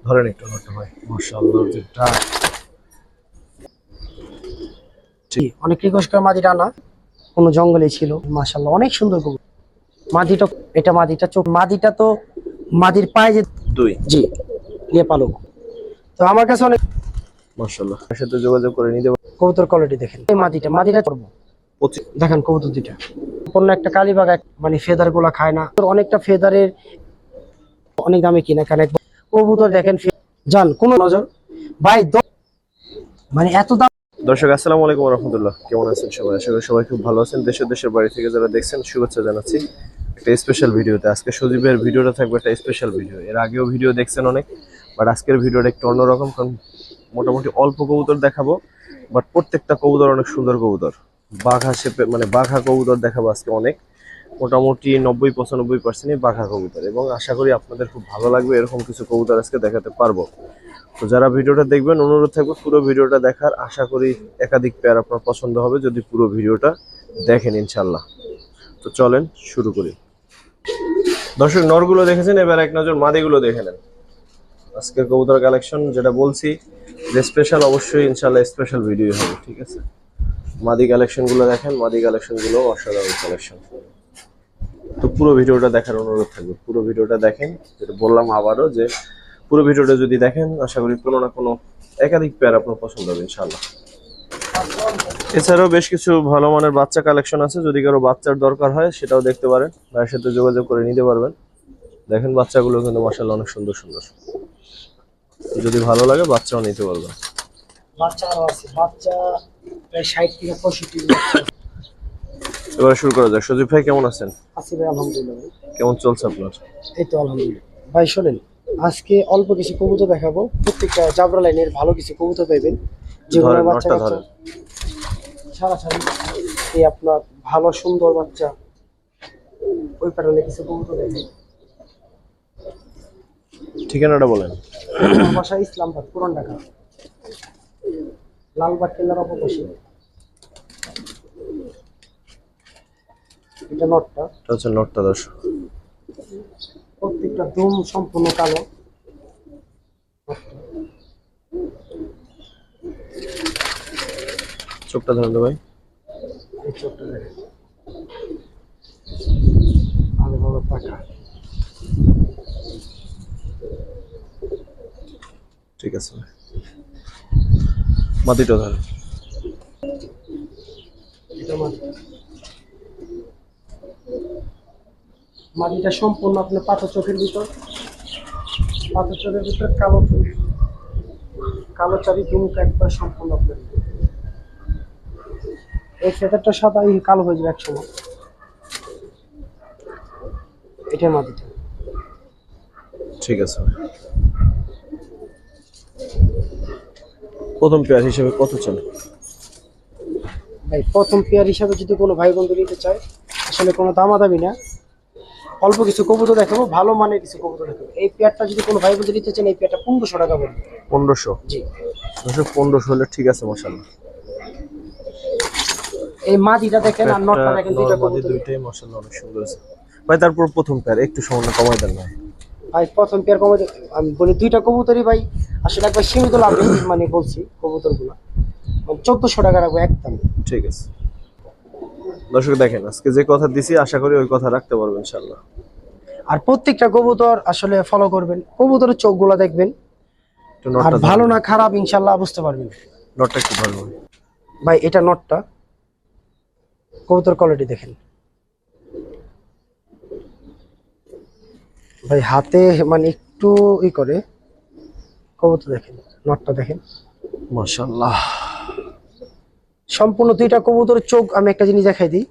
ধরেন একটু নটটা ভাই, মাশাআল্লাহ যেটা অনেক রিকোয়েস্ট করে মাদিটা আনা, কোনো জঙ্গলে ছিল। মাশাআল্লাহ অনেক সুন্দর কবুতর মাদিটা। এটা মাদিটা চোখ, মাদিটা তো মাদির পায়ে যে দুই। জি নিয়ে পালক। তো আমার কাছে অনেক মাশাআল্লাহ, এর সাথে যোগাযোগ করে নিতে পারেন। কবুতর কোয়ালিটি দেখেন। এই মাদিটা করবো দেখেন কবুতর দুইটা অন্য একটা কালীবাগ মানে ফেদার গুলা খায় না, অনেকটা ফেদারের অনেক দামে কিনা কেন কবুতর দেখেন যান কোন নজর ভাই মানে এত দাম। দর্শক আসসালামু আলাইকুম ওয়া রাহমাতুল্লাহ, কেমন আছেন সবাই? আশা করি সবাই খুব ভালো আছেন। দেশের বাড়ি থেকে যারা দেখছেন শুভেচ্ছা জানাচ্ছি একটা স্পেশাল ভিডিওতে। আজকে সজীবের ভিডিওটা থাকবে একটা স্পেশাল ভিডিও। এর আগেও ভিডিও দেখছেন অনেক, বাট আজকের ভিডিওটা একটু অন্যরকম, কারণ মোটামুটি অল্প কবুতর দেখাবো, বাট প্রত্যেকটা কবুতর অনেক সুন্দর কবুতর। বাঘা শেপে মানে বাঘা কবুতর দেখাবো আজকে অনেক, মোটামুটি 90-95% বাঘা কবুতর, এবং আশা করি আপনাদের খুব ভালো লাগবে। এরকম কিছু কবুতর আজকে দেখাতে পারবো। তো যারা ভিডিওটা দেখবেন অনুরোধ থাকবে পুরো ভিডিওটা দেখার। আশা করি একাধিক পেয়ার আপনার পছন্দ হবে যদি পুরো ভিডিওটা দেখেন ইনশাল্লাহ। তো চলেন শুরু করি। দর্শক নরগুলো দেখেছেন, এবার এক নজর মাদিগুলো দেখে নেন। আজকের কবুতর কালেকশন যেটা বলছি যে স্পেশাল, অবশ্যই ইনশাল্লাহ স্পেশাল ভিডিও হবে, ঠিক আছে? মাদি কালেকশন গুলো দেখেন, মাদি কালেকশন গুলো অসাধারণ কালেকশন। তো পুরো ভিডিওটা দেখার অনুরোধ থাকবে, পুরো ভিডিওটা দেখেন। যেটা বললাম আবারও, যে পুরো ভিডিওটা যদি দেখেন আশা করি কোনো না কোনো একাধিক পেয়ার আপনার পছন্দ হবে ইনশাআল্লাহ। এছাড়াও বেশ কিছু ভালো মানের বাচ্চা কালেকশন আছে, যদি কারো বাচ্চার দরকার হয় সেটাও দেখতে পারেন, ভাইয়ের সাথে যোগাযোগ করে নিতে পারবেন। দেখেন বাচ্চাগুলো কিন্তু মাশাআল্লাহ অনেক সুন্দর সুন্দর, যদি ভালো লাগে বাচ্চাও নিতে পারবেন। বাচ্চা আরো আছে, বাচ্চা প্রায় 60 থেকে 65 বাচ্চা এবারে শুরু করা যাক। সজীব ভাই কেমন আছেন? আছে ভাই, আলহামদুলিল্লাহ ভাই। কেমন চলছে আপনার? এই তো আলহামদুলিল্লাহ ভাই। শোনেন, আজকে অল্প কিছু কবুতর দেখাবো, প্রত্যেকটা জাবরা লাইনের ভালো কিছু কবুতর পাইবেন, যেগুলো ধরেন বাচ্চা নটটা কাচ্চা ধরেন। ছাড়াছাড়ি এই আপনার ভালো সুন্দর বাচ্চা ওই প্যাটার্নে কিছু কবুতর দেখেন। ঠিকানাটা বলেন। আমার বাসা ইসলামবাদ, পুরান ঢাকা, লালবাগ কেল্লার অপোজিশে। এটা নটটা, এটা হচ্ছে নটটা। দর্শক প্রত্যেকটা দম সম্পূর্ণ কালো। চোখটা ধরেন তো ভাই। এই চোখটা দেখেন, ভালো ভালো পাখা। ঠিক আছে, মাটিটা ধরেন। এটা মাটিটা সম্পূর্ণ আপনার পাথর চোখের ভিতর, পাথর চোখের ভিতর কালো ফুল, কালো চারি দুমুখ একবার সম্পূর্ণ আপনার। এই ফেদারটা সাদা এই কালো হয়ে যাবে একসময়। এটা মাটিটা। ঠিক আছে, প্রথম পেয়ার হিসেবে কত চলে ভাই প্রথম পেয়ার হিসাবে যদি কোনো ভাই বন্ধু নিতে চায়, আসলে কোনো দামাদামি না, অল্প কিছু কবুতর দেখাবো, ভালো মানের কিছু কবুতর দেখাবো। এই পেয়ারটা যদি কোনো ভাই বন্ধু নিতে চান, এই পেয়ারটা 1500 টাকা পড়বে। 1500? জি, 1500 হলে ঠিক আছে মাশাআল্লাহ। এই মাদিটা দেখেন আর নটটা দেখেন, দুইটা মাদি কবুতর। দুইটাই মাশাআল্লাহ অনেক সুন্দর আছে ভাই। তারপর প্রথম পেয়ার একটু সামান্য কমাই দেন না ভাই প্রথম পেয়ার কমে আমি বলি দুইটা কবুতরই ভাই আসলে একবার সীমিত লাভ মানে বলছি কবুতরগুলো 1400 টাকা রাখবো একদম। ঠিক আছে দর্শক, দেখেন আজকে যে কথা দিছি আশা করি ওই কথা রাখতে পারবেন ইনশাআল্লাহ। আর প্রত্যেকটা কবুতর আসলে ফলো করবেন, কবুতরের চোখগুলো দেখবেন, একটু আর নটটা ভালো ধরেন। না খারাপ ইনশাল্লাহ বুঝতে পারবেন। নটটা একটু ধরেন ভাই এটা নটটা, কবুতর কোয়ালিটি দেখেন ভাই, হাতে মানে একটু ই করে কবুতর দেখেন, নটটা দেখেন মাশাআল্লাহ। সম্পূর্ণ দুইটা কবুতরের চোখ। আমি একটা জিনিস দেখাই দিই,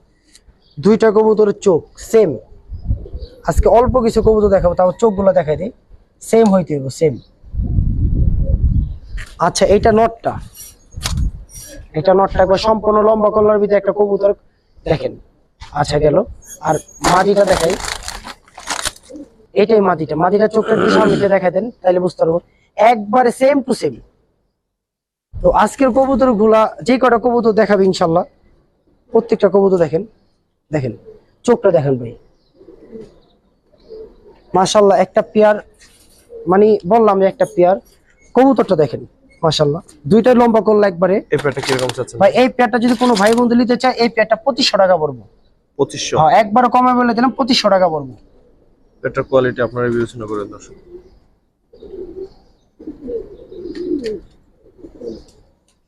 দুইটা কবুতরের চোখ সেম। আজকে অল্প কিছু কবুতর দেখাবো, তাও চোখগুলো দেখাই দিই, সেম হইতে হবে সেম। আচ্ছা এটা নটটা, এটা নটটা একবার সম্পূর্ণ লম্বা কলার ভিতরে একটা কবুতর দেখেন। আচ্ছা গেল, আর মাদিটা দেখাই, এটাই মাদিটা। মাদিটা চোখের দিকে সামনে দেখাই দেন, তাহলে বুঝতে পারবো একবারে সেম টু সেম। তো আজকের কবুতর গুলা যে কটা কবুতর দেখাবে ইনশাল্লাহ, প্রত্যেকটা কবুতর দেখেন, দেখেন চোখটা দেখেন ভাই, মাশাল্লাহ একটা পেয়ার মানে বললাম যে একটা পেয়ার। কবুতরটা দেখেন মাশাআল্লাহ, দুইটাই লম্বা করলা একবারে। এই পেয়ারটা কিরকম চাচ্ছেন ভাই এই পেয়ারটা যদি কোনো ভাই বন্ধু নিতে চায়, এই পেয়ারটা 2500 টাকা পড়বো। 2500? হ্যাঁ, একবার কমে বলে দিলাম, 2500 টাকা পড়বো। এটার কোয়ালিটি আপনারা বিবেচনা করেন দর্শক।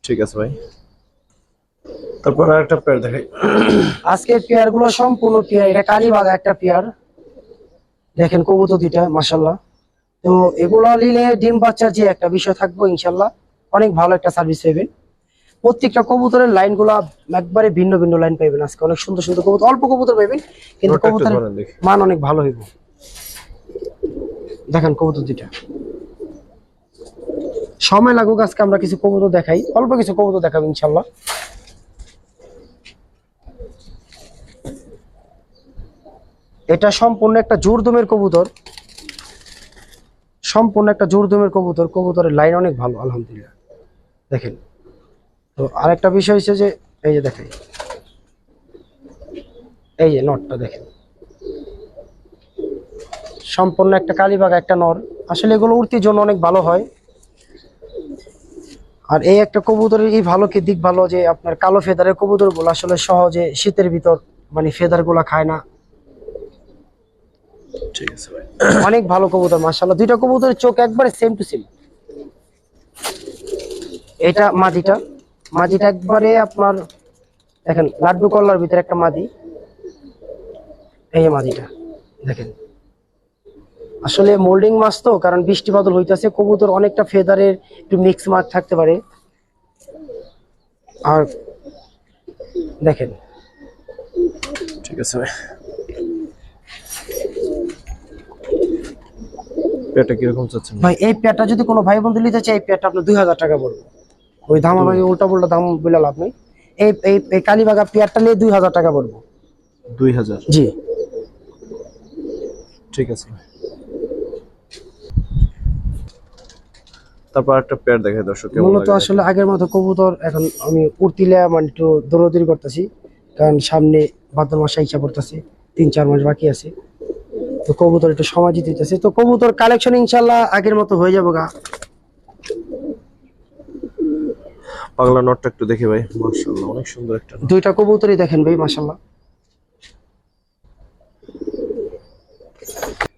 ঠিক আছে ভাই, তারপর আরেকটা পেয়ার দেখাই। আজকের পেয়ার গুলো সম্পূর্ণ পেয়ার, এটা কালীবাগা একটা পেয়ার। দেখেন কবুতর দুইটা মাশাআল্লাহ। তো এগুলো নিলে ডিম বাচ্চার যে একটা বিষয় থাকবো ইনশাল্লাহ, অনেক ভালো একটা সার্ভিস পাবেন। প্রত্যেকটা কবুতরের লাইন গুলা একবারে ভিন্ন ভিন্ন লাইন পাবেন। আজকে অনেক সুন্দর সুন্দর কবুতর, অল্প কবুতর পাবেন কিন্তু নোটটা একটু কবুতরের ধরেন দেখি। মান অনেক ভালো হইব। দেখেন কবুতর দুইটা, সময় লাগুক আজকে আমরা কিছু কবুতর দেখাই, অল্প কিছু কবুতর দেখাবো ইনশাল্লাহ। এটা সম্পূর্ণ একটা জোরদমের কবুতর, সম্পূর্ণ একটা জোরদমের কবুতর। কবুতরের লাইন অনেক ভালো আলহামদুলিল্লাহ। দেখেন, তো আরেকটা বিষয় হচ্ছে যে এই যে দেখেন, এই যে নটটা দেখেন, সম্পূর্ণ একটা কালীবাগা একটা নর। আসলে এগুলো উড়তির জন্য অনেক ভালো হয়। আর এই একটা কবুতরের এই ভালো কি দিক ভালো যে আপনার কালো ফেদারের কবুতর গুলো আসলে সহজে শীতের ভিতর মানে ফেদার গুলা খায় না। ঠিক আছে ভাই, অনেক ভালো কবুতর মাশাআল্লাহ। দুইটা কবুতরের চোখ একবারে সেম টু সেম। এটা মাদিটা, মাদিটা একবারে আপনার দেখেন লাড্ডু কল্লার ভিতরে একটা মাদি। এই যে মাদিটা দেখেন, আসলে মোল্ডিং মাছ তো, কারণ বৃষ্টি বাদল হইতাছে, কবুতর অনেকটা ফেদারের একটু মিক্স মাছ থাকতে পারে। আর দেখেন, ঠিক আছে ভাই। পেয়ারটা কিরকম চাচ্ছেন ভাই এই পেয়ারটা যদি কোনো ভাই বন্ধু নিতে চায়, এই পেয়ারটা আপনার 2000 টাকা পড়বে। ওই দাম আমি উল্টা পুল্টা দাম বলে লাভ নেই। এই এই এই কালীবাগা পেয়ারটা নিয়ে 2000 টাকা পড়বে। 2000? জি। ঠিক আছে ভাই, তারপর একটা পেয়ার দেখাই দর্শক কেমন মূলত লাগে। আসলে আগের মতো কবুতর এখন আমি উড়তিলে মানে একটু দৌড়াদৌড়ি করতেছি, কারণ সামনে ভাদ্র মাসে ইচ্ছা পড়তেছে, 3-4 মাস বাকি আছে। তো কবুতর একটু সময় দিতে হইতেছে। তো কবুতর কালেকশন ইনশাল্লাহ আগের মতো হয়ে যাবো গা। পাগলা নটটা একটু দেখি ভাই, মাশাআল্লাহ অনেক সুন্দর একটা নট। দুইটা কবুতরই দেখেন ভাই মাশাল্লাহ।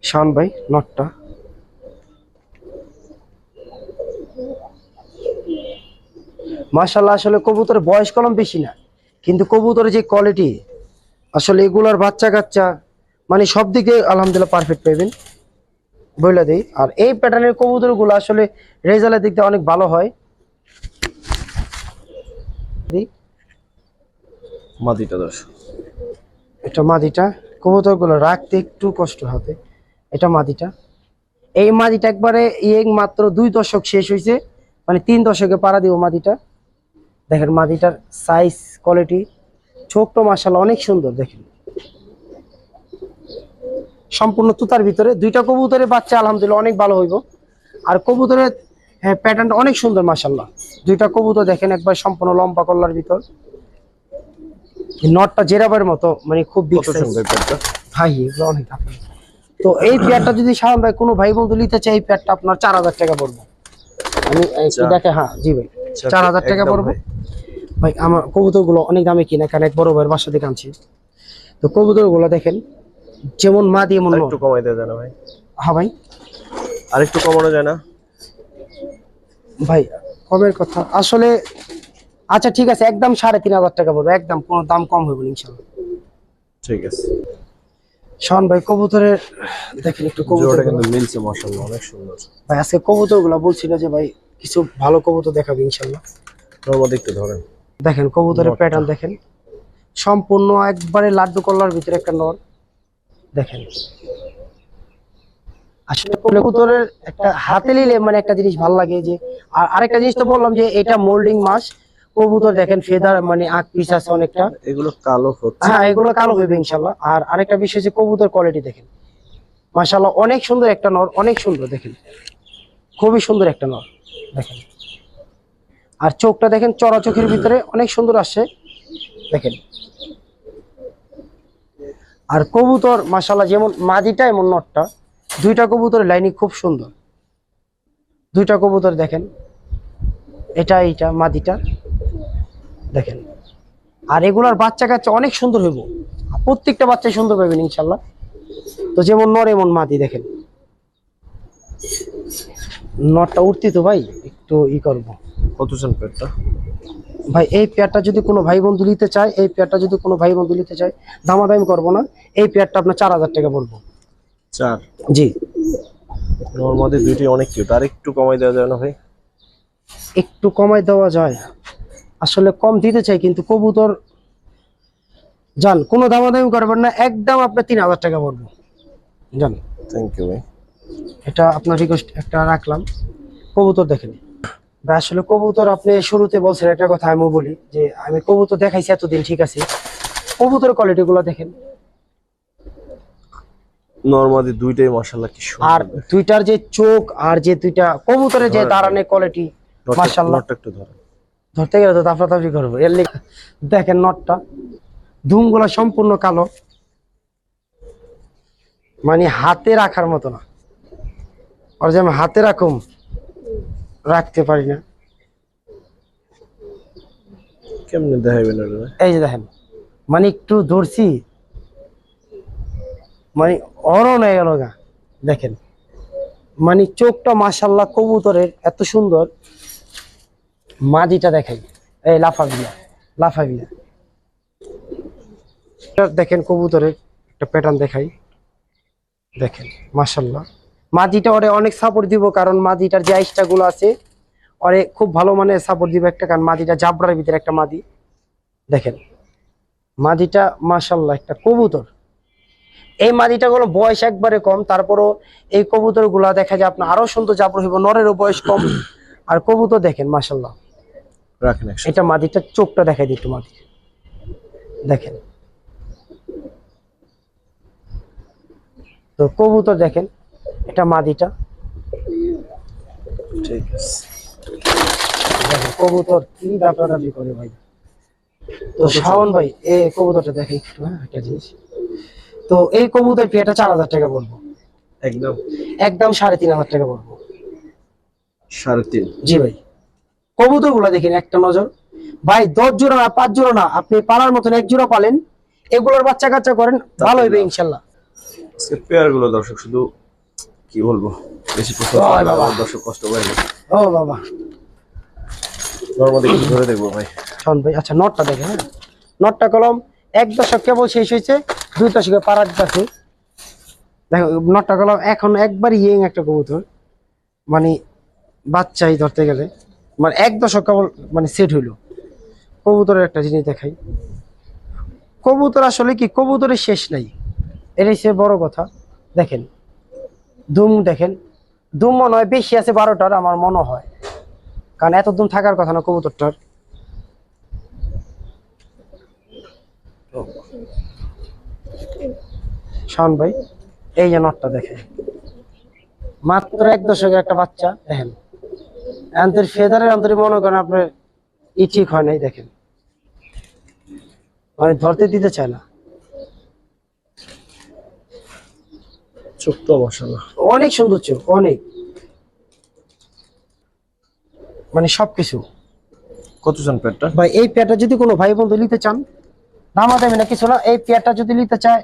শান ভাই নটটা মাশাল্লাহ। আসলে কবুতরের বয়স কলম বেশি না, কিন্তু কবুতরের যে কোয়ালিটি, আসলে এগুলার বাচ্চা কাচ্চা মানে সব দিকে আলহামদুলিল্লাহ পারফেক্ট পাইবেন বইলা দেই। আর এই প্যাটার্নের কবুতর গুলো আসলে রেজাল্টের দিক দিয়ে অনেক ভালো হয়। মাদিটা দর্শক, এটা মাদিটা, কবুতর গুলো রাখতে একটু কষ্ট হবে। এটা মাদিটা, এই মাদিটা একবারে ইয়ে মাত্র 2 দশক শেষ হয়েছে, মানে 3 দশকে পাড়া দিব মাদিটা। দেখেন মাদিটার সাইজ কোয়ালিটি, ছোট্ট মাশাআল্লাহ অনেক সুন্দর। দেখেন সম্পূর্ণ তুতার ভিতরে, দুইটা কবুতরের বাচ্চা আলহামদুলিল্লাহ অনেক ভালো হইব। আর কবুতরের প্যাটার্নটা অনেক সুন্দর মাশাআল্লাহ। দুইটা কবুতর দেখেন একবার সম্পূর্ণ লম্বা কল্লার ভিতর, নটটা জেরাবের মতো, মানে খুব বিগ কত সুন্দর পেয়ারটা। ভাই এগুলো অনেক দাম। তো এই পেয়ারটা যদি সাধারণ ভাই কোনো ভাই বন্ধু নিতে চাই, এই পেয়ারটা আপনার 4000 টাকা পড়বে। আমি কি দেখে, হ্যাঁ জি ভাই, 4000 টাকা একদম পড়বে। ভাই। ভাই আমার কবুতর গুলো অনেক দামে কিনা, কারণ এক বড় ভাইয়ের বাসা থেকে আনছি। তো কবুতর গুলো দেখেন যেমন মা দিয়ে মন। একটু কমাই দেওয়া যায় না ভাই? হ্যাঁ ভাই, আর একটু কমানো যায় না ভাই কমের কথা আসলে, আচ্ছা ঠিক আছে, একদম 3500 টাকা পড়বে, একদম কোনো দাম কম হবে না ইনশাআল্লাহ। ঠিক আছে। শান ভাই কবুতরের দেখেন একটু কবুতর জোড়াটা কিন্তু মিলছে মাশাআল্লাহ, অনেক সুন্দর। ভাই আজকে কবুতর গুলা বলছি না যে ভাই কিছু ভালো কবুতর দেখাবে ইনশাআল্লাহ। নরমাদি একটু ধরেন। দেখেন কবুতরের নটটা। প্যাটার্ন দেখেন, সম্পূর্ণ একবারে লাড্ডু কল্লার ভিতরে একটা নর। দেখেন আসলে কবুতরের একটা হাতে নিলে মানে একটা জিনিস ভালো লাগে যে, আর আরেকটা জিনিস তো বললাম যে এটা মোল্ডিং মাছ। কবুতর দেখেন ফেদার মানে আঁক পিস আছে অনেকটা। এগুলো কালো হচ্ছে। হ্যাঁ এগুলো কালো হইবে ইনশাল্লাহ। আর আরেকটা বিষয় যে কবুতর কোয়ালিটি দেখেন মাশাআল্লাহ অনেক সুন্দর একটা নর, অনেক সুন্দর দেখেন, খুবই সুন্দর একটা নর দেখেন। আর চোখটা দেখেন চড়া চোখের ভিতরে অনেক সুন্দর আসছে দেখেন। আর কবুতর মাশাআল্লাহ যেমন মাদিটা এমন নরটা, দুইটা কবুতরের লাইনিং খুব সুন্দর। দুইটা কবুতর দেখেন, এইটা মাদিটা দেখেন। আর এগুলার বাচ্চা কাচ্চা অনেক সুন্দর হইব, প্রত্যেকটা বাচ্চা সুন্দর পাবেন ইনশাল্লাহ। তো যেমন নর এমন মাদি দেখেন, নরটা উঠতি তো ভাই একটু করবো। কত চান পেয়ারটা? ভাই এই পেয়ারটা যদি কোনো ভাই বন্ধু নিতে চায়, এই পেয়ারটা যদি কোনো ভাই বন্ধু নিতে চায়, দামাদামি করবো না, এই পেয়ারটা আপনার 4000 টাকা বলবো। 4? জি। নরমাদি দুইটি অনেক কিউট, আর একটু কমাই দেওয়া যায় না ভাই? একটু কমাই দেওয়া যায়, আসলে কম দিতে চাই কিন্তু কবুতর জান কোনো দামাদামি করবেন না, একদম আপনার 3000 টাকা বলবো জান। থ্যাংক ইউ ভাই। এটা আপনার রিকোয়েস্ট একটা রাখলাম। কবুতর দেখেন ভাই, আসলে কবুতর আপনি শুরুতে বলছেন একটা কথা, আমিও বলি যে আমি কবুতর দেখাইছি এতদিন, ঠিক আছে, কবুতরের কোয়ালিটি গুলো দেখেন। নরমাদি দুইটাই মাশাআল্লাহ কি সুন্দর। আর দুইটার যে চোখ আর যে দুইটা কবুতরের যে দাঁড়ানোর কোয়ালিটি মাশাআল্লাহ। নটটা একটু ধরেন। ধরতে গেলে তো তাফরাতাফরি করবো এর লিগে। দেখেন নটটা, ধুমগুলা সম্পূর্ণ কালো, মানে হাতে রাখার মতো না, আর যে আমি হাতে রাখুম রাখতে পারি না। কেমনে দেখাইবেন এটা? এই যে দেখেন, মানে একটু ধরছি মানে অরণ হয়ে গেল গা। দেখেন মানে চোখটা মাশাআল্লাহ কবুতরের এত সুন্দর। মাদিটা দেখাই, এই লাফাবিয়া দেখেন, কবুতরের একটা প্যাটার্ন দেখাই, দেখেন মাশাআল্লাহ। মাদিটা ওরে অনেক সাপোর্ট দিব, কারণ মাদিটার যে আইসটা গুলো আছে ওরে খুব ভালো মানে সাপোর্ট দিব একটা, কারণ মাদিটা জাবরার ভিতরে একটা মাদি। দেখেন মাদিটা মাশাআল্লাহ একটা কবুতর। এই মাদিটা গুলো বয়স একবারে কম, তারপরও এই কবুতর গুলা দেখা যায় আপনার আরো সুন্দর জাবর হইব, নরেরও বয়স কম। আর কবুতর দেখেন মাশাআল্লাহ। রাখেন একসাথে। এটা মাদিটার চোখটা দেখাই দিই একটু, মাদি দেখেন। তো কবুতর দেখেন, এটা মাদিটা, ঠিক আছে। দেখেন কবুতর কি দাপাদাপি করে ভাই। তো শাওন ভাই এই কবুতরটা দেখে একটু, হ্যাঁ একটা জিনিস। তো এই কবুতর পেয়ারটা 4000 টাকা বলবো, একদম একদম 3500 টাকা বলবো। 3.5? জি ভাই। কবুতর গুলা দেখেন একটা নজর ভাই, 10 জোড়া না 5 জোড়া না, আপনি পালার মতন 1 জোড়া পালেন, এগুলোর বাচ্চা কাচ্চা করেন, ভালো হইবে ইনশাল্লাহ। আজকে পেয়ার গুলো দর্শক শুধু কি বলবো, বেশি পছন্দ ওই করে না, বাবা। আমার দর্শক কষ্ট পায় না। ও বাবা, নরমাদি কি ধরে দেখবো ভাই? শাওন ভাই আচ্ছা নটটা দেখে, হ্যাঁ নটটা কলম 1 দশক কেবল শেষ হয়েছে, 2 দশকে পাড়া দিতেছে। দেখো নটটা কলম এখন একবার ইয়েং একটা কবুতর, মানে বাচ্চাই ধরতে গেলে, মানে 1 দশক কেবল মানে সেট হইলো। কবুতরের একটা জিনিস দেখাই, কবুতর আসলে কি কবুতরের শেষ নাই, এটাই সে বড় কথা। দেখেন দুম, দেখেন দুম মনে হয় বেশি আছে 12টার আমার মনে হয়, কারণ এত দুম থাকার কথা না কবুতরটার। শাওন ভাই এই যে নটটা দেখেন, মাত্র 1 দশকের একটা বাচ্চা দেখেন, আন্তর ফেদারের আন্তরে মনে করেন আপনার ঠিক হয় নাই। দেখেন মানে ধরতে দিতে চায় না, চোখটা মাশাআল্লাহ অনেক সুন্দর চোখ, অনেক মানে সবকিছু। কত চান পেয়ারটা? ভাই এই পেয়ারটা যদি কোনো ভাই বন্ধু নিতে চান, দামাদামি না কিছু না, এই পেয়ারটা যদি নিতে চায়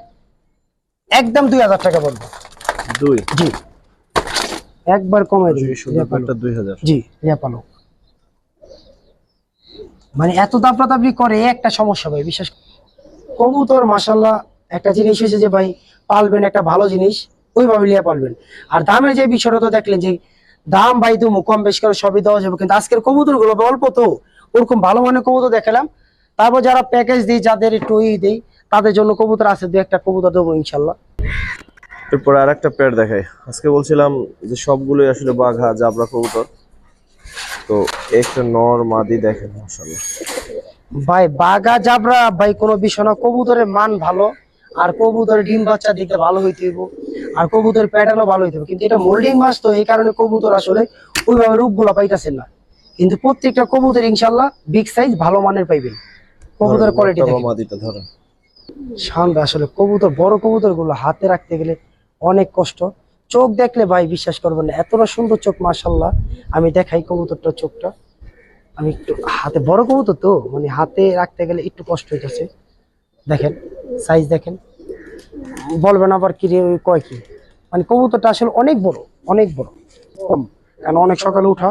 একদম 2000 টাকা বলবো। 2? জি একবার কমে দিন। এই সুন্দর পেয়ারটা 2000? জি রিয়া পালো, মানে এত দাপড়াদাপড়ি করে একটা সমস্যা ভাই, বিশেষ কবুতর মাশাআল্লাহ। একটা জিনিস হয়েছে যে ভাই পালবেন একটা ভালো জিনিস, ওইভাবে লিয়া পালবেন। আর দামের যে বিষয়টা তো দেখলেন যে দাম ভাই তুমি কম বেশি করে সবই দেওয়া যাবে, কিন্তু আজকের কবুতর গুলো অল্প তো, ওরকম ভালো মানের কবুতর দেখালাম। তারপর যারা প্যাকেজ দিই, যাদের একটু দিই, তাদের জন্য কবুতর আছে, 2-1টা কবুতর দেবো ইনশাল্লাহ। এরপর আর একটা পেয়ার দেখাই। আজকে বলছিলাম যে সবগুলোই আসলে বাঘা জাবরা কবুতর, তো একটা নর মাদি দেখেন মাশাআল্লাহ। ভাই বাগা জাবরা ভাই কোনো বিষয় না, কবুতরের মান ভালো, আর কবুতরের ডিম বাচ্চা দিতে ভালো হইতে হইব, আর কবুতরের প্যাটার্নও ভালো হইতে হবে। কিন্তু এটা মোল্ডিং মাছ তো, এই কারণে কবুতর আসলে ওইভাবে রূপগুলা পাইতেছেন না, কিন্তু প্রত্যেকটা কবুতর ইনশাল্লাহ বিগ সাইজ ভালো মানের পাইবেন। কবুতরের কোয়ালিটি নরটা বা দেখেন মাদিটা ধরেন। শান্ত, আসলে কবুতর বড় কবুতর গুলো হাতে রাখতে গেলে অনেক কষ্ট। চোখ দেখলে ভাই বিশ্বাস করবেন না, এতটা সুন্দর চোখ মাশাল্লাহ। আমি দেখাই কবুতরটার চোখটা, আমি একটু হাতে, বড় কবুতর তো মানে হাতে রাখতে গেলে একটু কষ্ট হইতেছে। দেখেন সাইজ দেখেন, বলবেন আবার কি রে ওই কয় কি, মানে কবুতরটা আসলে অনেক বড়, অনেক বড়, কম কারণ অনেক সকালে উঠা।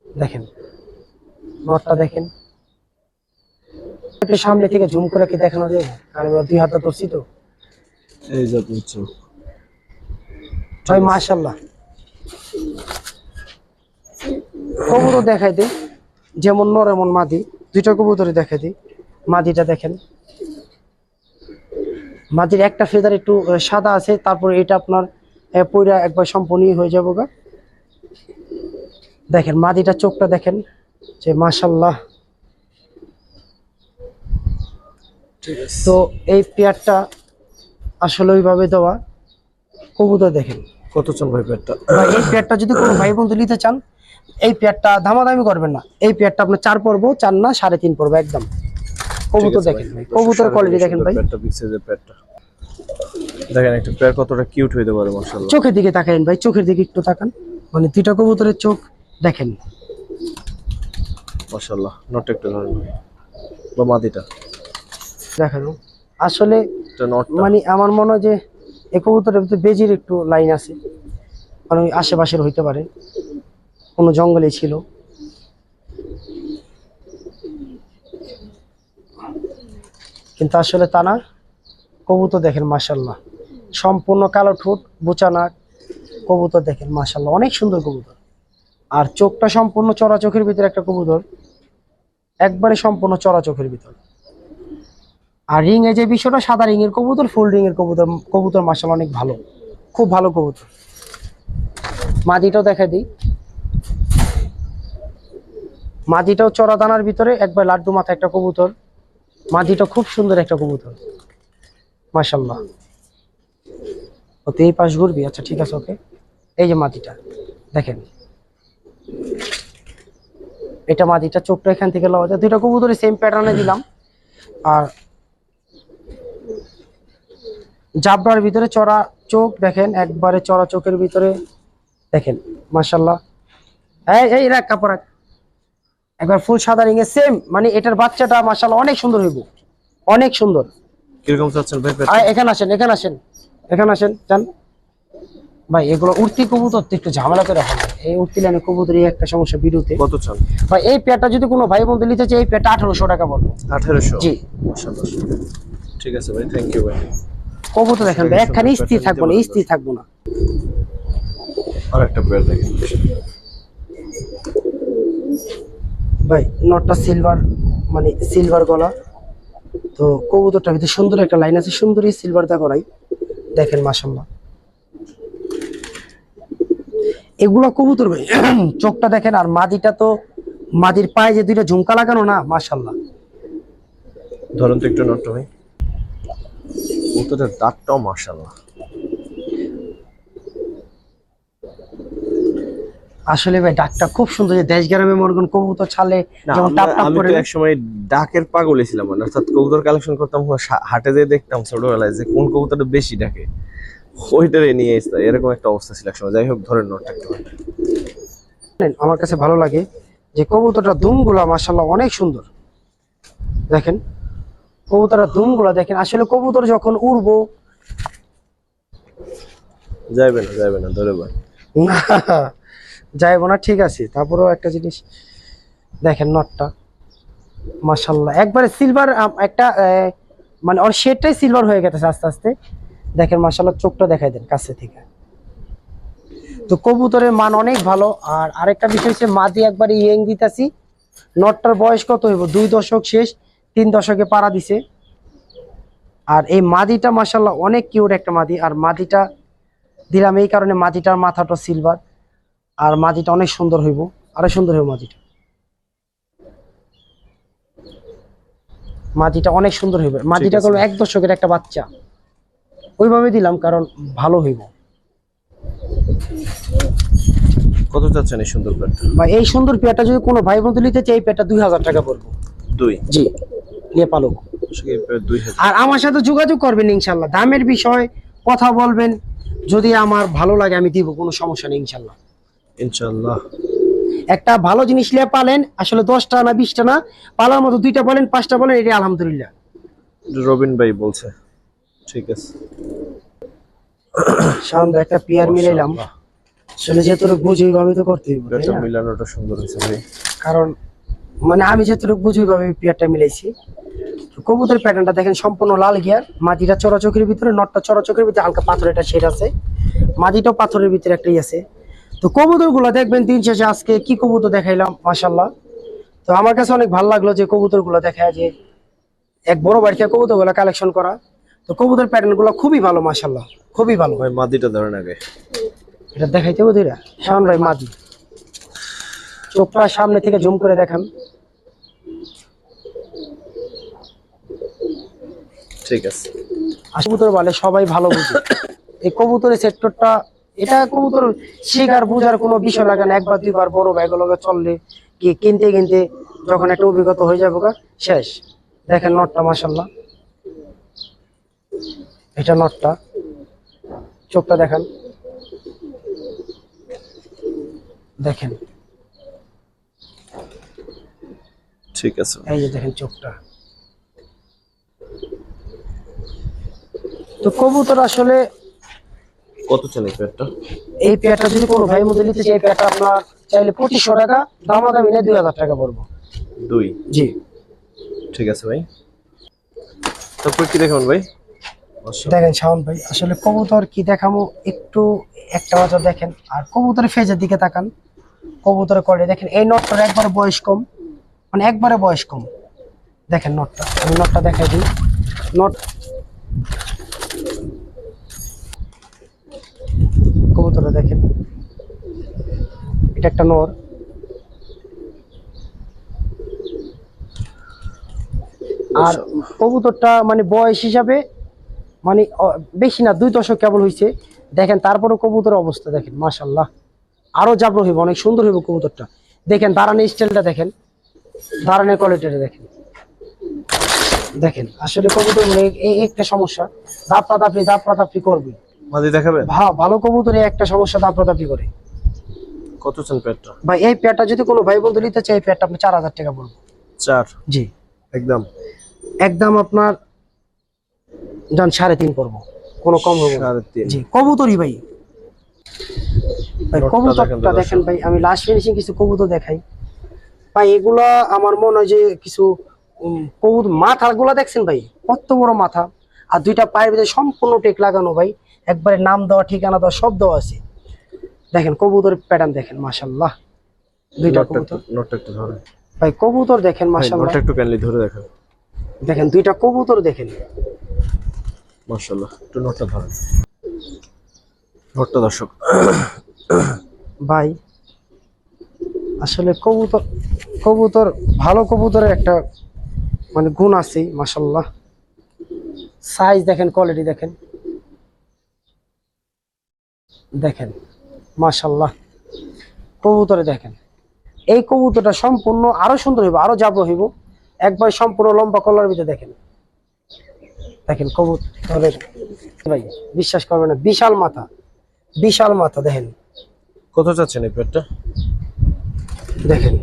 দেখেন নটটা দেখেন, একটু সামনে থেকে ঝুম করে কি দেখানো যায়, কারণ আমরা 2 হাতে ধরছি তো। এই যে আপনার চোখ। ভাই মাশাল্লাহ, কবুতর দেখাই দিই, যেমন নর এমন মাদি, দুইটা কবুতরই দেখাই দিই। মাদিটা দেখেন, মাদির একটা ফেদার একটু সাদা আছে, তারপরে এটা আপনার পুরা একবার সম্পূর্ণই হয়ে যাবো গা। দেখেন মাদিটা চোখটা দেখেন যে মাশাল্লাহ। তো এই পেয়ারটা আসলে ওইভাবে দেওয়া কবুতর দেখেন। কত চান ভাই পেয়ারটা? ভাই এই পেয়ারটা যদি কোনো ভাই বন্ধু নিতে চান, এই পেয়ারটা দামাদামি করবেন না, এই পেয়ারটা আপনার 4 পড়বো, 4 না 3.5 পড়বো একদম। কবুতর দেখেন ভাই, কবুতর কোয়ালিটি দেখেন ভাই। পেয়ারটা বিগ সাইজের পেয়ারটা দেখেন, একটা পেয়ার কতটা কিউট হইতে পারে মাশাআল্লাহ। চোখের দিকে তাকান ভাই, চোখের দিকে একটু তাকান, মানে দুইটা কবুতরের চোখ দেখেন মাশাআল্লাহ। নটটা একটু ধরেন বা মাদিটা দেখানো। আসলে এটা নটটা মানে আমার মনে হয় যে এই কবুতরের ভিতরে বেজির একটু লাইন আছে, মানে ওই আশেপাশের হইতে পারে, কোনো জঙ্গলে ছিল। কিন্তু আসলে তা না, কবুতর দেখেন মাশাল্লাহ, সম্পূর্ণ কালো ঠোঁট, বোচা নাক, কবুতর দেখেন মাশাল্লাহ অনেক সুন্দর কবুতর। আর চোখটা সম্পূর্ণ চড়া চোখের ভিতরে একটা কবুতর, একবারে সম্পূর্ণ চড়া চোখের ভিতর। আর রিং এ যে বিষয়টা, সাদা রিং এর কবুতর, ফুল রিং এর কবুতর, কবুতর মাশাআল্লাহ অনেক ভালো, খুব ভালো কবুতর। মাদিটাও দেখাই দিই, মাদিটাও চড়া দানার ভিতরে একবার লাড্ডু মাথা একটা কবুতর। মাদিটা খুব সুন্দর একটা কবুতর মাশাআল্লাহ। ও তো এই পাশ ঘুরবি, আচ্ছা ঠিক আছে ওকে। এই যে মাদিটা দেখেন, এটা মাদিটা, চোখটা এখান থেকে লওয়া যায়। দুইটা কবুতরই সেম প্যাটার্নে দিলাম। আর জাবরার ভিতরে চড়া চোখ দেখেন, একবারে চড়া চোখের ভিতরে দেখেন মাশাআল্লাহ। এই এই রাখ কাপড় রাখ, একবার ফুল সাদা রিং এ সেম, মানে এটার বাচ্চাটা মাশাআল্লাহ অনেক সুন্দর হইব, অনেক সুন্দর। কিরকম চাচ্ছেন ভাই পেয়ারটা? আয় এখানে আসেন, এখানে আসেন, এখানে আসেন যান ভাই। এগুলো উঠতি কবুতর তো একটু ঝামেলা করে হবে, এই উঠতি লাইনে কবুতরই একটা সমস্যা ভিডিওতে। কত চান ভাই এই পেয়ারটা যদি কোনো ভাই বন্ধু নিতে চায়, এই পেয়ারটা 1800 টাকা পড়বে। 1800? জি মাশাআল্লাহ, ঠিক আছে ভাই, থ্যাংক ইউ ভাই। কবুতর দেখেন ভাই, একখানে স্থির থাকবো না, স্থির থাকবো না। আর একটা পেয়ার দেখেন ভাই নটটা সিলভার, মানে সিলভার গলা। তো কবুতরটার ভিতরে সুন্দর একটা লাইন আছে, সুন্দরই সিলভার দা করাই দেখেন মাশাআল্লাহ। এগুলো কবুতর ভাই চোখটা দেখেন। আর মাদিটা তো, মাদির পায়ে যে দুইটা ঝুমকা লাগানো না মাশাআল্লাহ। ধরুন তো একটু নটটা ভাই। কবুতরের দাঁতটাও মাশাআল্লাহ। আসলে ভাই ডাকটা খুব সুন্দর, যে দেশ গ্রামে মরগন কবুতর ছাড়লে না, যেমন টাপ টাপ আমি করে। তো একসময় ডাকের পাগলই ছিলাম, মানে অর্থাৎ কবুতর কালেকশন করতাম, হাটে যেয়ে দেখতাম ছোটবেলায় যে কোন কবুতরটা বেশি ডাকে, ওইটারে নিয়ে আসতাম, এরকম একটা অবস্থা ছিল একসময়। যাই হোক, ধরেন নটটা একটু ভাই। আমার কাছে ভালো লাগে যে কবুতরটা দুমগুলা মাশাআল্লাহ অনেক সুন্দর। দেখেন কবুতরের দুমগুলা দেখেন, আসলে কবুতর যখন উড়বো যাইবে না ধরে ভাই। যাইবো না, ঠিক আছে। তারপরেও একটা জিনিস দেখেন, নটটা মাশাআল্লাহ একবারে সিলভার, একটা মানে ওর শেডটাই সিলভার হয়ে গেছে আস্তে আস্তে। দেখেন মাশাআল্লাহ, চোখটা দেখাই দেন কাছে থেকে। তো কবুতরের মান অনেক ভালো। আর আরেকটা বিষয় হচ্ছে মাদি একবারে ইয়েং দিতাছি। নটটার বয়স কত হইব, 2 দশক শেষ, 3 দশকে পাড়া দিছে। আর এই মাদিটা মাশাআল্লাহ অনেক কিউট একটা মাদি। আর মাদিটা দিলাম এই কারণে, মাদিটার মাথাটা সিলভার, আর মাদিটা অনেক সুন্দর হইব, আরো সুন্দর হইব মাদিটা। মাদিটা অনেক সুন্দর হইবে। মাদিটা করলো 1 দশকের একটা বাচ্চা, ওইভাবে দিলাম কারণ ভালো হইব। কত চাচ্ছেন এই সুন্দর পেয়ারটা? বা এই সুন্দর পেয়ারটা যদি কোনো ভাই বন্ধু নিতে চাই, এই পেয়ারটা 2000 টাকা পড়বে। 2? জি, নিয়ে পালক। এই পেয়ার 2000। আর আমার সাথে যোগাযোগ করবেন ইনশাল্লাহ, দামের বিষয় কথা বলবেন, যদি আমার ভালো লাগে আমি দিব, কোনো সমস্যা নেই ইনশাল্লাহ। ইনশাআল্লাহ। একটা ভালো জিনিস নিয়ে পালেন, আসলে 10টা না 20টা না, পালার মতো 2টা বলেন 5টা বলেন, এটা আলহামদুলিল্লাহ। রবিন ভাই বলছে, ঠিক আছে। সামনে একটা পেয়ার মিলাইলাম, আসলে যেহেতু বুঝি আমি তো করতেই হবে, তাই এটা না? মিলানোটা সুন্দর হয়েছে ভাই। কারণ মানে আমি যেহেতু বুঝি আমি পেয়ারটা মিলাইছি। কবুতরের প্যাটার্নটা দেখেন সম্পূর্ণ লাল গিয়ার, মাটিটা চড়াচকের ভিতরে, নটটা চড়াচকের ভিতরে, হালকা পাথরের একটা শেড আছে, মাটিটাও পাথরের ভিতরে একটাই আছে। তো কবুতর গুলো দেখবেন দিন শেষে আজকে কি কবুতর দেখাইলাম মাশাল্লাহ। তো আমার কাছে অনেক ভালো লাগলো যে কবুতর গুলো দেখায়, যে এক বড় বাড়িতে কবুতর গুলো কালেকশন করা। তো কবুতর প্যাটার্ন গুলো খুবই ভালো মাশাল্লাহ, খুবই ভালো। ভাই মাদিটা ধরেন আগে। এটা দেখাইতে বধিরা শাওন ভাই মাদি, চোখটা সামনে থেকে জুম করে দেখান। ঠিক আছে। কবুতর বলে সবাই ভালো বুঝে, এই কবুতরের সেক্টরটা, এটা কবুতর শিকার বোঝার কোনো বিষয় লাগে না। একবার দুইবার বড় ব্যাগগুলোকে চললে কি কিনতে কিনতে যখন একটা অভিজ্ঞতা হয়ে যাবো শেষ। দেখেন নটটা মাশাল্লাহ, এটা নটটা, চোখটা দেখান, দেখেন ঠিক আছে। এই যে দেখেন চোখটা। তো কবুতর আসলে কত চান এই পেয়ারটা? এই পেয়ারটা যদি কোনো ভাই মধ্যে নিতে চাই, এই পেয়ারটা আপনার চাইলে 2500 টাকা, দামাদামি নিয়ে 2000 টাকা পড়বো। 2। জি ঠিক আছে ভাই। তারপর কি দেখুন ভাই? দেখেন শাওন ভাই, আসলে কবুতর কি দেখামো, একটু একটা বাজার দেখেন, আর কবুতরের ফেজের দিকে তাকান, কবুতরের করে দেখেন। এই নটটার একবারে বয়স কম, মানে একবারে বয়স কম। দেখেন নটটা, আমি নটটা দেখাই দিই। নট কবুতরটা দেখেন, এটা একটা নর। আর কবুতরটা মানে বয়স হিসাবে মানে বেশি না, 2 দশক কেবল হয়েছে। দেখেন তারপরে কবুতরের অবস্থা দেখেন মাশাল্লাহ, আরো জাবর হইব, অনেক সুন্দর হইব কবুতরটা। দেখেন দাঁড়ানোর স্টাইলটা দেখেন, দাঁড়ানোর কোয়ালিটিটা দেখেন। দেখেন আসলে কবুতর এই একটা সমস্যা, দাপড়াদাপড়ি করবে। মাদি দেখাবেন? ভালো কবুতরে একটা সমস্যা, দাপড়াদাপড়ি করে। কত চান পেয়ারটা? ভাই এই পেয়ারটা যদি কোনো ভাই বন্ধু নিতে চাই, এই পেয়ারটা আপনি 4000 টাকা পড়বে। 4? জি একদম একদম আপনার যান 3.5 পড়বো, কোনো কম হবে না। 3.5? জি কবুতরই ভাই। ভাই নটটা কবুতরটা দেখেন দেখেন ভাই, আমি লাস্ট ফিনিশিং কিছু কবুতর দেখাই ভাই। এগুলা আমার মনে হয় যে কিছু কবুতর মাথাগুলা দেখছেন ভাই, কত বড় মাথা, আর 2টা পায়ের ভিতরে সম্পূর্ণ টেক লাগানো ভাই, একবারে নাম দেওয়া, ঠিকানা দেওয়া, সব দেওয়া আছে। দেখেন কবুতরের প্যাটার্ন দেখেন মাশাল্লাহ, 2টা কবুতর। নটটা একটু ধরেন ভাই কবুতর দেখেন ভাই, মাশাল্লাহ, নটটা একটু কাইন্ডলি ধরে দেখেন। দেখেন 2টা কবুতর দেখেন মাশাআল্লাহ। একটু নটটা ধরেন, নটটা দর্শক। ভাই। আসলে কবুতর কবুতর ভালো কবুতরের একটা মানে গুণ আছে মাশাল্লাহ। সাইজ দেখেন, কোয়ালিটি দেখেন, দেখেন মাশাল্লাহ কবুতরে দেখেন। এই কবুতরটা সম্পূর্ণ আরো সুন্দর হইব, আরো জাবর হইব, একবার সম্পূর্ণ লম্বা কলার ভিতরে দেখেন। দেখেন কবুতরের ভাই বিশ্বাস করবেন না, বিশাল মাথা, বিশাল মাথা দেখেন। কত চাচ্ছেন এই পেয়ারটা? দেখেন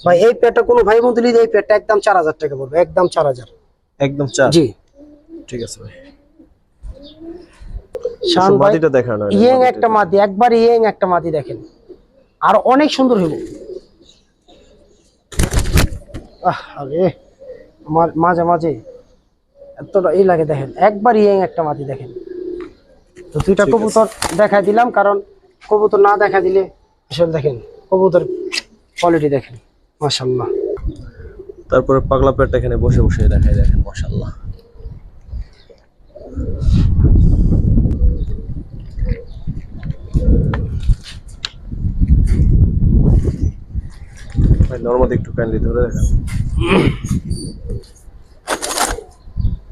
ভাই এই পেয়ারটা কোনো ভাই বন্ধু নিলে এই পেয়ারটা একদম 4000 টাকা পড়বে, একদম 4000। একদম 4? জি ঠিক আছে ভাই। শান ভাই মাদিটা দেখান না, ইয়েং একটা মাদি, একবার ইয়েং একটা মাদি দেখেন, আর অনেক সুন্দর হইব। আরে আমার মাঝে মাঝে এতটা এই লাগে, দেখেন একবার ইয়েং একটা মাদি দেখেন। তো 2টা কবুতর দেখা দিলাম, কারণ কবুতর না দেখা দিলে আসলে দেখেন কবুতর কোয়ালিটি দেখেন মাশাআল্লাহ। তারপরে পাগলা পেয়ারটা এখানে বসে বসে দেখাই, দেখেন মাশাআল্লাহ। ভাই নরমালি একটু কাইন্ডলি ধরে দেখেন।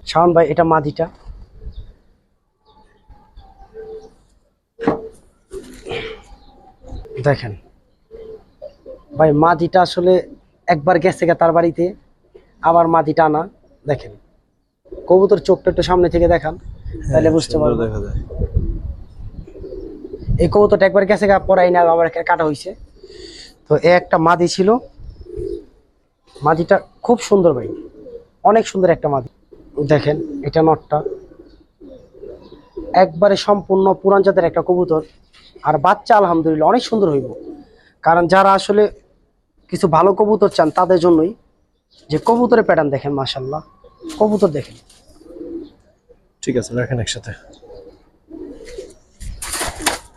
শাওন ভাই এটা মাদিটা, দেখেন ভাই মাদিটা আসলে একবার গেছে তার বাড়িতে, আবার মাদিটা আনা। দেখেন কবুতর চোখটা একটু সামনে থেকে দেখান, তাহলে বুঝতে সুন্দর পারবো। দেখা যায়। এই কবুতরটা একবার গেছে পরাই না, আবার কাটা হয়েছে। তো এ একটা মাদি ছিল, মাদিটা খুব সুন্দর ভাই, অনেক সুন্দর একটা মাদি। দেখেন এটা নটটা, একবারে সম্পূর্ণ পুরান জাতের একটা কবুতর। আর বাচ্চা আলহামদুলিল্লাহ অনেক সুন্দর হইব, কারণ যারা আসলে কিছু ভালো কবুতর চান তাদের জন্যই। যে কবুতরের প্যাটার্ন দেখেন মাশাল্লাহ, কবুতর দেখেন। ঠিক আছে, রাখেন একসাথে।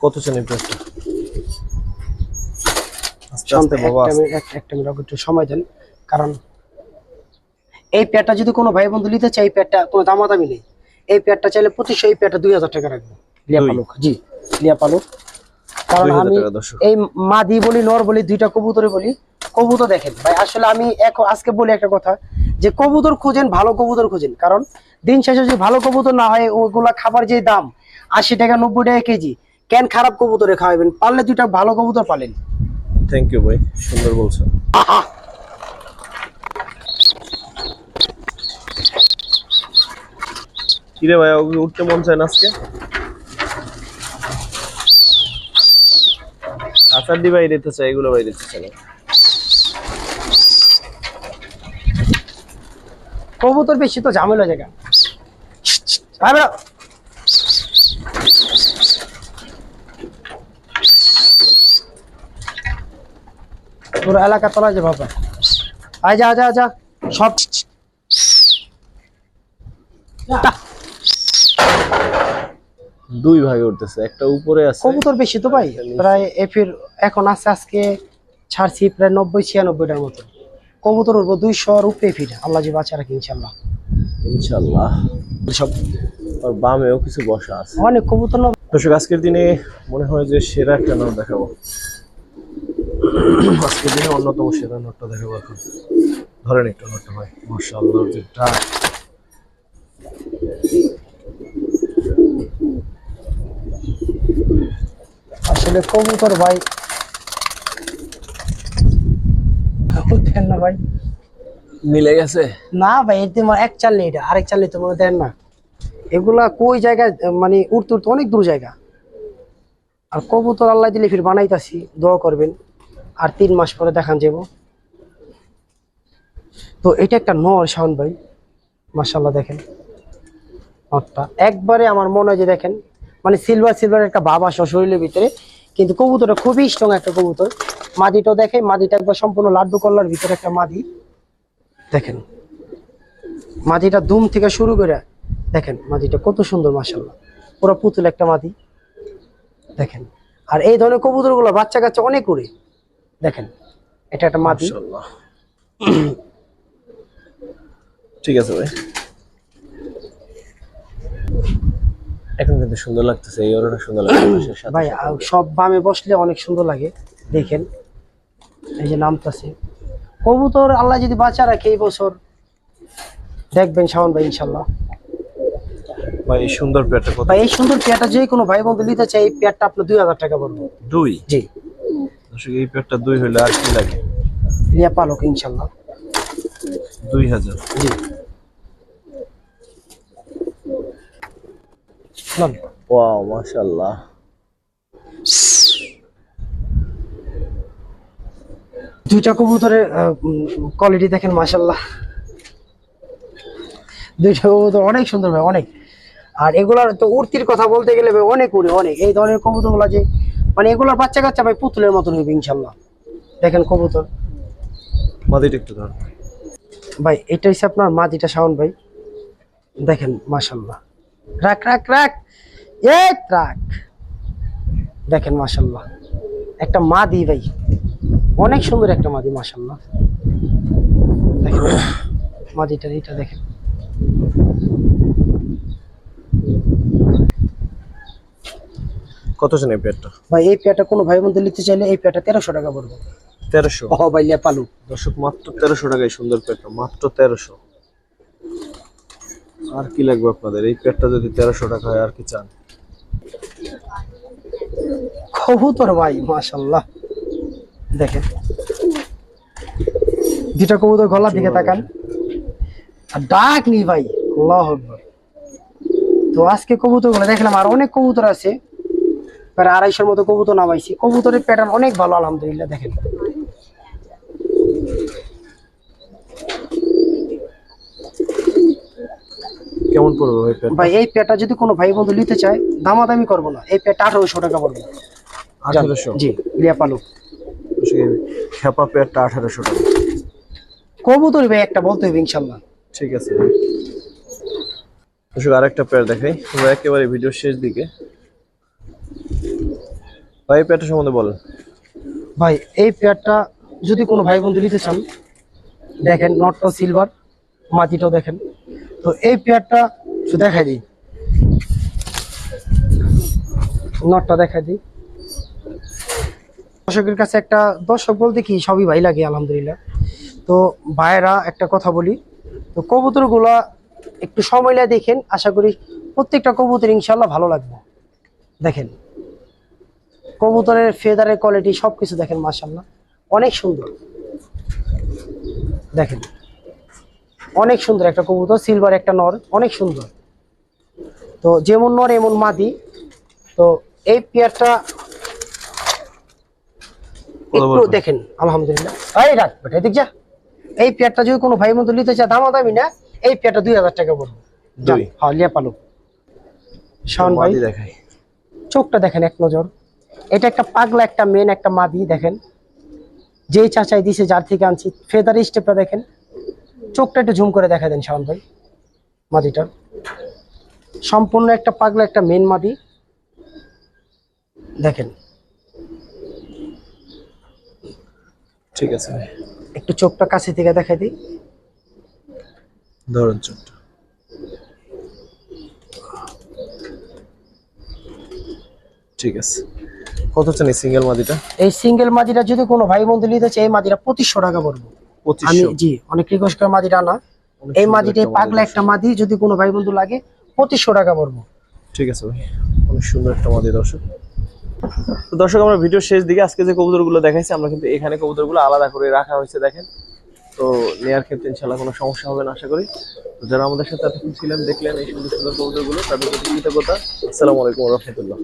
কত চান এই প্লেটটা? আস্তে আস্তে বাবা, একটা মিনিট একটু সময় দেন, কারণ এই প্যাডটা যদি কোনো ভাই বন্ধু নিতে চাই, এই প্যাডটা কোনো দামাদামি নেই। এই প্যাডটা চাইলে 2500, এই প্যাডটা 2000 টাকা রাখবো। লিয়া পালক, জি লিয়া পালক। কারণ 2000 আমি টাকা দর্শক। এই মাদি বলি নর বলি, দুইটা কবুতরে বলি। কবুতর দেখেন ভাই, আসলে আমি আজকে বলি একটা কথা, যে কবুতর খুঁজেন, ভালো কবুতর খুঁজেন। কারণ দিন শেষে যদি ভালো কবুতর না হয়, ওগুলা খাবার যে দাম 80 টাকা 90 টাকা কেজি, কেন খারাপ কবুতরে খাওয়াবেন? পারলে দুইটা ভালো কবুতর পালেন। থ্যাংক ইউ ভাই, সুন্দর বলছেন। কিরে ভাই, ওকে উঠতে মন চায় না আজকে? আচার দি বাইরে দিতে চাই, এগুলো বাইরে দিতে চাই না। কবুতর বেশি তো ঝামেলা জায়গা। ভাই বেরো। পুরো এলাকা তোলা যে বাবা, আয় যা যা যা সব। দুই ভাগে উঠতেছে, একটা উপরে আছে। কবুতর বেশি তো ভাই, প্রায় এফির এখন আছে, আজকে ছাড়ছি প্রায় 90-96টার মতো কবুতর উঠবো। 200-র উপরে ফিট, আল্লাহ জি বাঁচা রাখি ইনশাল্লাহ। ইনশাআল্লাহ। সব আর বামেও কিছু বসা আছে। অনেক কবুতর দর্শক, আজকের দিনে মনে হয় যে সেরা একটা নোট দেখাবো। আজকের দিনে অন্যতম সেরা নোটটা দেখাবো এখন। ধরেন একটু নোটটা ভাই, মাশাআল্লাহ যেটা। আসলে কবুতর ভাই, দেন না ভাই। মিলে গেছে। না ভাই, এতে এক চাল নেই, এটা আরেক চাল নেই তো মনে দেন না। এগুলা কই জায়গায় মানে উড়তে উড়তে অনেক দূর জায়গা। আর কবুতর আল্লাহ দিলে ফির বানাইতাছি, দোয়া করবেন। আর 3 মাস পরে দেখান যাব। তো এটা একটা নর শাওন ভাই, মাশাআল্লাহ দেখেন নরটা একবারে আমার মনে হয় যে দেখেন, মানে সিলভার একটা ভাব আসে শরীরের ভিতরে। কিন্তু কবুতরটা খুবই স্ট্রং একটা কবুতর। মাদিটাও দেখে, মাদিটা একবার সম্পূর্ণ লাড্ডু কল্লার ভিতরে একটা মাদি। দেখেন মাদিটা দুম থেকে শুরু করে, দেখেন মাদিটা কত সুন্দর মাশাআল্লাহ, পুরো পুতুল একটা মাদি দেখেন। আর এই ধরনের কবুতর গুলো বাচ্চা কাচ্চা অনেক উড়ে। দেখেন এটা একটা মাদি। মাশাআল্লাহ। ঠিক আছে ভাই, এখন কিন্তু সুন্দর লাগতেছে, এই ওরটা সুন্দর লাগতেছে ভাই সব বামে বসলে অনেক সুন্দর লাগে। দেখেন এই যে নামতাছে কবুতর, আল্লাহ যদি বাঁচা রাখে এই বছর দেখবেন শাওন ভাই ইনশাল্লাহ। ভাই এই সুন্দর পেয়ারটা কত? ভাই এই সুন্দর পেয়ারটা যে কোনো ভাই বন্ধু নিতে চাই, এই পেয়ারটা আপনার 2000 টাকা পড়বে। 2? জি দর্শক, এই পেয়ারটা 2 হইলে আর কি লাগে? লিয়া পালক ইনশাল্লাহ 2000। জি। নাম ওয়াও মাশাআল্লাহ। দুইটা কবুতরের কোয়ালিটি দেখেন মাশাআল্লাহ, দুইটা কবুতর অনেক সুন্দর ভাই, অনেক। আর এগুলার তো উড়তির কথা বলতে গেলে ভাই অনেক উড়ে, অনেক। এই ধরনের কবুতর গুলা যে মানে এগুলার বাচ্চা কাচ্চা ভাই পুতুলের মতন হইবে ইনশাল্লাহ। দেখেন কবুতর মাদিটা একটু ধর ভাই, এটা হচ্ছে আপনার মাদিটা শাওন ভাই। দেখেন মাশাআল্লাহ, রাখ রাখ রাখ, এই রাখ। দেখেন মাশাআল্লাহ একটা মাদি ভাই, অনেক সুন্দর একটা মাদি মাশাআল্লাহ। দেখেন মাদিটা, এটা দেখেন কত জানেন এই পেয়ারটা? ভাই। এই পেয়ারটা কোনো ভাই বন্ধু নিতে চাইলে এই পেয়ারটা 1300 টাকা পড়বে। 1300? ও ভাই লিয়া পালু। দর্শক, মাত্র 1300 টাকায় সুন্দর পেয়ারটা, মাত্র 1300। আর কি লাগবে আপনাদের? এই পেয়ারটা যদি 1300 টাকা হয় আর কি চান? কবুতর ভাই মাশাআল্লাহ দেখেন, দুটা কবুতর গলার দিকে তাকান, আর ডাক নি ভাই, আল্লাহু আকবার। তো তো আজকে কবুতর গুলো দেখলাম, আর অনেক কবুতর আছে, প্রায় 250 মতো কবুতর নামাইছি। কবুতরের প্যাটার্ন অনেক ভালো আলহামদুলিল্লাহ। দেখেন কেমন পড়বে ভাই পেয়ারটা? ভাই এই পেয়ারটা যদি কোনো ভাই বন্ধু নিতে চায়, দামাদামি করবো না, এই পেয়ারটা 1800 টাকা পড়বে। 1800? জি, লিয়া পালু খেপা পেয়ারটা 1800 টাকা। কবুতর ভাই একটা বলতে হবে ইনশাল্লাহ। ঠিক আছে ভাই। দর্শক আরেকটা পেয়ার দেখাই, আমরা একেবারে ভিডিও শেষ দিকে। ভাই এই পেয়ারটা সম্বন্ধে বলেন। ভাই এই পেয়ারটা যদি কোনো ভাই বন্ধু নিতে চান, দেখেন নটটা সিলভার, মাটিটাও দেখেন। তো এই পেয়ারটা দেখাই দিই, নটটা দেখাই দিই। দর্শকের কাছে একটা, দর্শক বলতে কি সবই ভাই লাগে আলহামদুলিল্লাহ। তো ভাইরা একটা কথা বলি, তো কবুতরগুলা একটু সময় নিয়ে দেখেন, আশা করি প্রত্যেকটা কবুতর ইনশাল্লাহ ভালো লাগবে। দেখেন কবুতরের ফেদারের কোয়ালিটি সবকিছু দেখেন, মাশাআল্লাহ অনেক সুন্দর। দেখেন অনেক সুন্দর একটা কবুতর, সিলভার একটা নর, অনেক সুন্দর। তো যেমন নর এমন মাদি। তো এই পেয়ারটা একটু দেখেন আলহামদুলিল্লাহ। এই রাখ বেটা, এদিক যা। এই পেয়ারটা যদি কোনো ভাই বন্ধু নিতে চায়, দামাদামি না, এই পেয়ারটা 2000 টাকা পড়বে। হ্যাঁ, লিয়া পালু। শাওন ভাই দেখাই, চোখটা দেখেন এক নজর। এটা একটা পাগলা, একটা মেন, একটা মাদি। দেখেন যেই চাচাই দিছে, যার থেকে আনছি, ফেদার স্টেপটা দেখেন। চোখটা একটু জুম করে দেখা দেন শাওন ভাই। মাদিটা সম্পূর্ণ একটা পাগলা, একটা মেন মাদি। দেখেন ঠিক আছে ভাই, একটু চোখটা কাছে থেকে দেখাই দিই। ধরুন চোখটা। ঠিক আছে, কত চান এই সিঙ্গেল মাদিটা? এই সিঙ্গেল মাদিটা যদি কোনো ভাই বন্ধু নিতে চায়, এই মাদিটা 2500 টাকা পড়বে। আমি 2500? জি অনেক রিকোয়েস্ট করে মাদিটা না, এই মাদিটা পাগলা একটা মাদি, যদি কোনো ভাই বন্ধু লাগে 2500 টাকা পড়বে। ঠিক আছে ভাই, অনেক সুন্দর একটা মাদি। দর্শক, তো দর্শক আমরা ভিডিও শেষ দিকে আজকে যে কবুতরগুলো দেখাইছি, আমরা কিন্তু এখানে কবুতরগুলো আলাদা করে রাখা হয়েছে। দেখেন, তো নেয়ার ক্ষেত্রে ইনশাআল্লাহ কোনো সমস্যা হবে না আশা করি। তো যারা আমাদের সাথে এতক্ষণ ছিলেন, দেখলেন এই সুন্দর সুন্দর কবুতরগুলো, তাদের প্রতি কৃতজ্ঞতা। আসসালামু আলাইকুম ওয়া রাহমাতুল্লাহ।